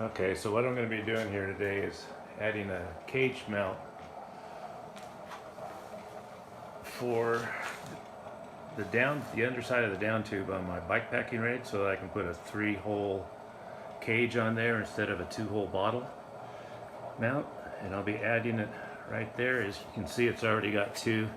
Okay, so what I'm going to be doing here today is adding a cage mount for the underside of the down tube on my bike packing rig, so that I can put a 3-hole cage on there instead of a 2-hole bottle mount. And I'll be adding it right there. As you can see, it's already got 2.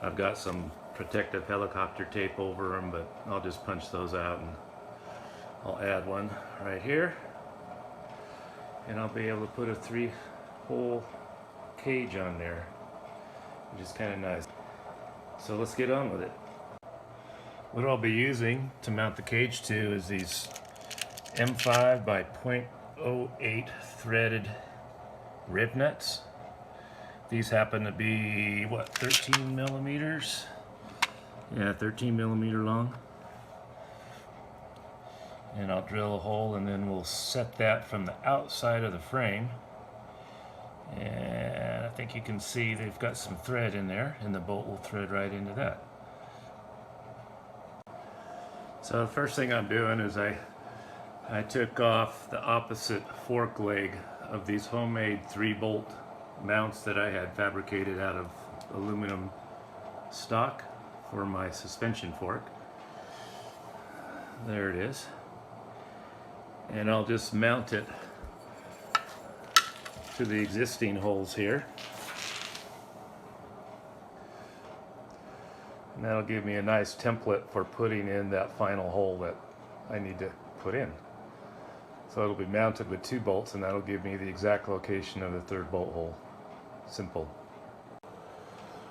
I've got some protective helicopter tape over them, but I'll just punch those out and I'll add one right here, and I'll be able to put a 3-hole cage on there, which is kind of nice. So let's get on with it. What I'll be using to mount the cage to is these M5 by .08 threaded Rivnuts. These happen to be, what, 13 millimeters? Yeah, 13 millimeter long. And I'll drill a hole, and then we'll set that from the outside of the frame. And I think you can see they've got some thread in there, and the bolt will thread right into that. So the first thing I'm doing is I took off the opposite fork leg of these homemade 3-bolt mounts that I had fabricated out of aluminum stock for my suspension fork. There it is. And I'll just mount it to the existing holes here. And that'll give me a nice template for putting in that final hole that I need to put in. So it'll be mounted with 2 bolts, and that'll give me the exact location of the 3rd bolt hole. Simple.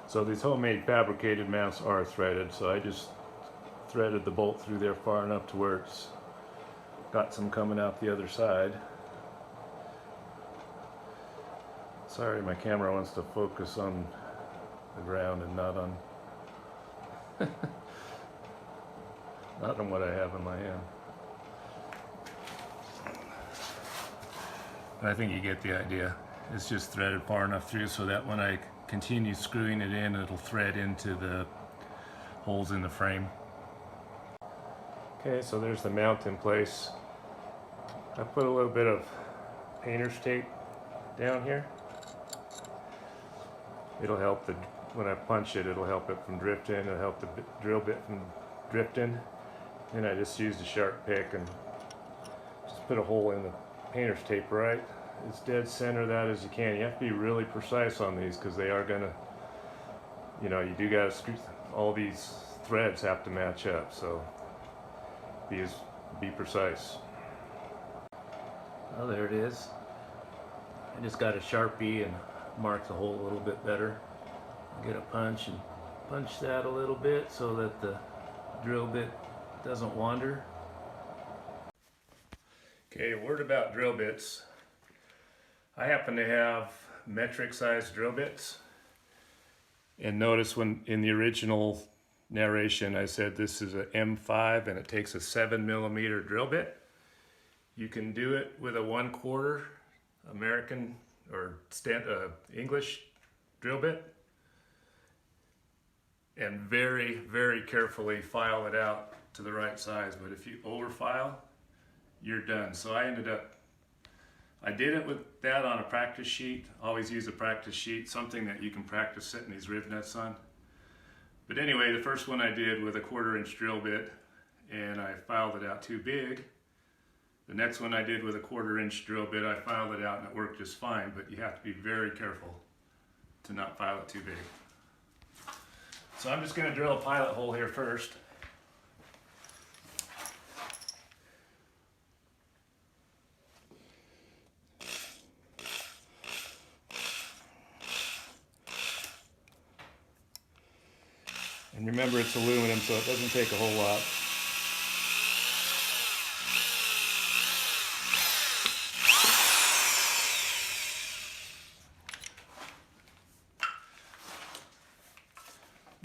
So these homemade fabricated mounts are threaded, so I just threaded the bolt through there far enough to where it's got some coming out the other side. Sorry, my camera wants to focus on the ground and not on not on what I have in my hand. But I think you get the idea. It's just threaded far enough through so that when I continue screwing it in, it'll thread into the holes in the frame. Okay, so there's the mount in place. I put a little bit of painter's tape down here. It'll help when I punch it, it'll help it from drifting. It'll help the drill bit from drifting. And I just used a sharp pick and just put a hole in the painter's tape right as dead center that as you can. You have to be really precise on these because they are gonna, you do gotta screw, all these threads have to match up, so be precise. Oh, there it is. I just got a Sharpie and marked the hole a little bit better. I'll get a punch and punch that a little bit so that the drill bit doesn't wander. Okay, a word about drill bits. I happen to have metric sized drill bits. And notice when in the original narration I said this is an M5 and it takes a 7 millimeter drill bit. You can do it with a 1/4 American or English drill bit, and very, very carefully file it out to the right size. But if you overfile, you're done. So I did it with that on a practice sheet. Always use a practice sheet, something that you can practice setting these Rivnuts on. But anyway, the first one I did with a 1/4 inch drill bit, and I filed it out too big. The next one I did with a 1/4 inch drill bit, I filed it out and it worked just fine, but you have to be very careful to not file it too big. So I'm just going to drill a pilot hole here first. And remember, it's aluminum, so it doesn't take a whole lot.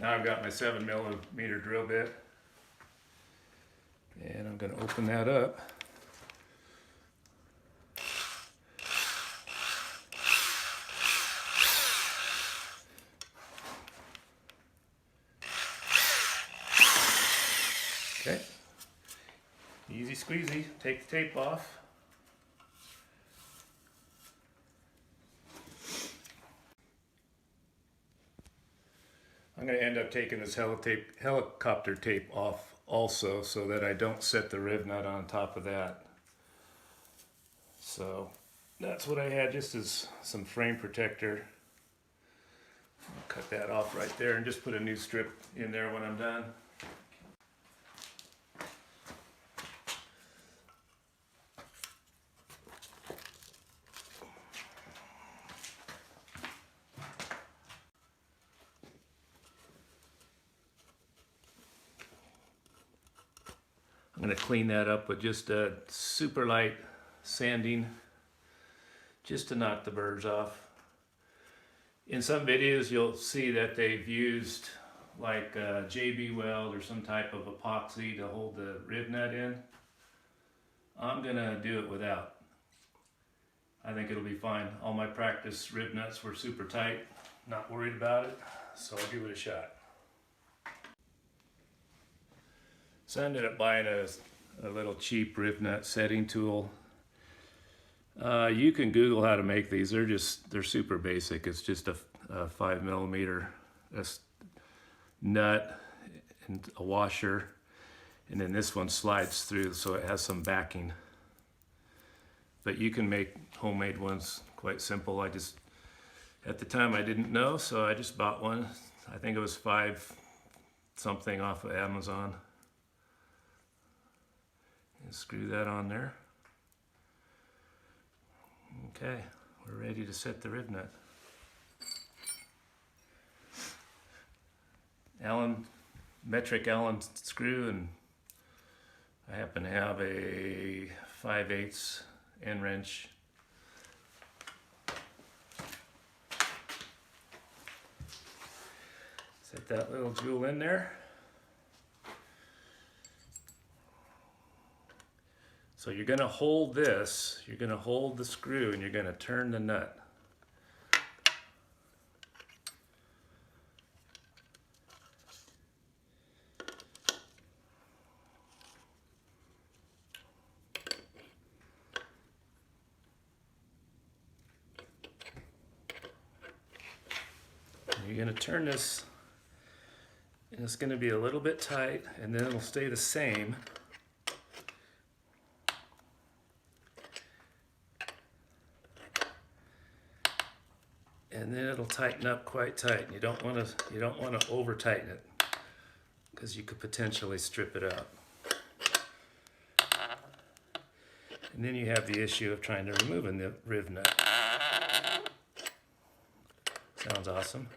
Now I've got my 7 millimeter drill bit, and I'm going to open that up. Okay, easy squeezy, take the tape off. I'm going to end up taking this helicopter tape off also so that I don't set the Rivnut on top of that. So that's what I had, just as some frame protector. I'll cut that off right there and just put a new strip in there when I'm done. I'm going to clean that up with just a super light sanding, just to knock the burrs off. In some videos you'll see that they've used like JB Weld or some type of epoxy to hold the Rivnut in. I'm going to do it without. I think it'll be fine. All my practice Rivnuts were super tight, not worried about it, so I'll give it a shot. So I ended up buying a little cheap Rivnut setting tool. You can Google how to make these. They're super basic. It's just a 5mm nut and a washer, and then this one slides through so it has some backing. But you can make homemade ones quite simple. At the time I didn't know, so I just bought one. I think it was $5 something off of Amazon. And screw that on there. Okay, we're ready to set the Rivnut. Metric Allen screw, and I happen to have a 5/8 end wrench. Set that little jewel in there. So you're going to hold this, you're going to hold the screw, and you're going to turn the nut. And you're going to turn this, and it's going to be a little bit tight, and then it'll stay the same. And then it'll tighten up quite tight. You don't want to over tighten it, because you could potentially strip it out. And then you have the issue of trying to remove the Rivnut. Sounds awesome.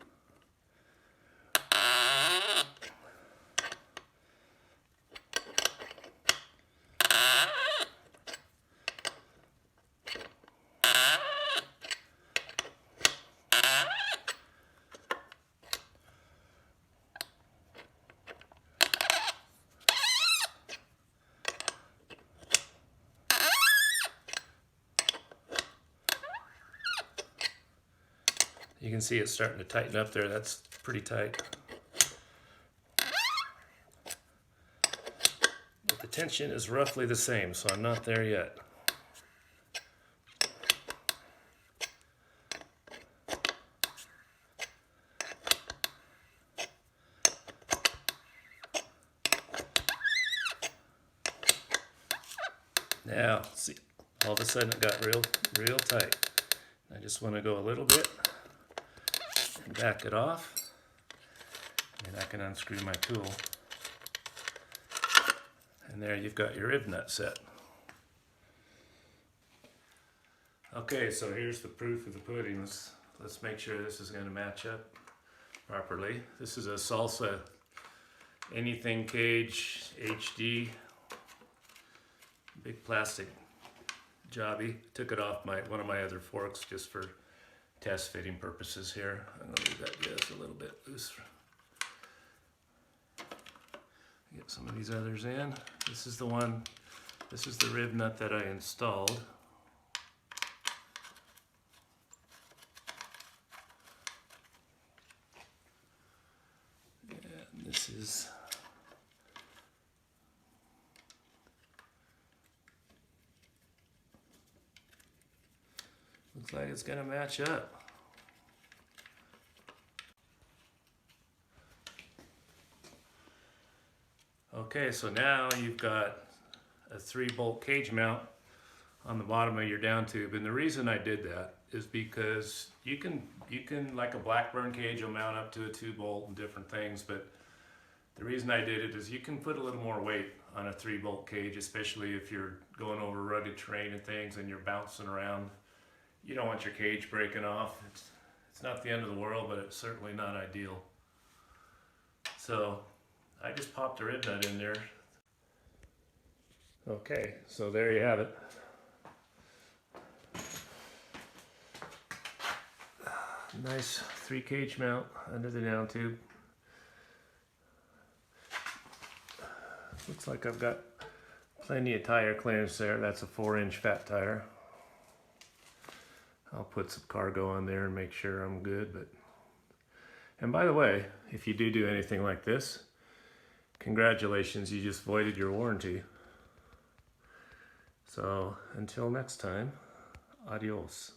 You can see it's starting to tighten up there. That's pretty tight. But the tension is roughly the same, so I'm not there yet. Now, see, all of a sudden it got real tight. I just want to go a little bit and back it off, and I can unscrew my tool. And there you've got your Rivnut set. Okay, so here's the proof of the pudding. Let's make sure this is going to match up properly. This is a Salsa Anything Cage HD. Big plastic jobby. Took it off one of my other forks just for test fitting purposes here. I'm going to leave that just a little bit loose. Get some of these others in. This is the Rivnut that I installed. And this is looks like it's going to match up. Okay, so now you've got a 3-bolt cage mount on the bottom of your down tube, and the reason I did that is because you can like a Blackburn cage will mount up to a 2-bolt and different things, but the reason I did it is you can put a little more weight on a 3-bolt cage, especially if you're going over rugged terrain and things and you're bouncing around. You don't want your cage breaking off. It's not the end of the world, but it's certainly not ideal. So I just popped a Rivnut in there. Okay, so there you have it. Nice 3-cage mount under the down tube. Looks like I've got plenty of tire clearance there. That's a 4-inch fat tire. I'll put some cargo on there and make sure I'm good. And by the way, if you do anything like this, congratulations, you just voided your warranty. So until next time, adios.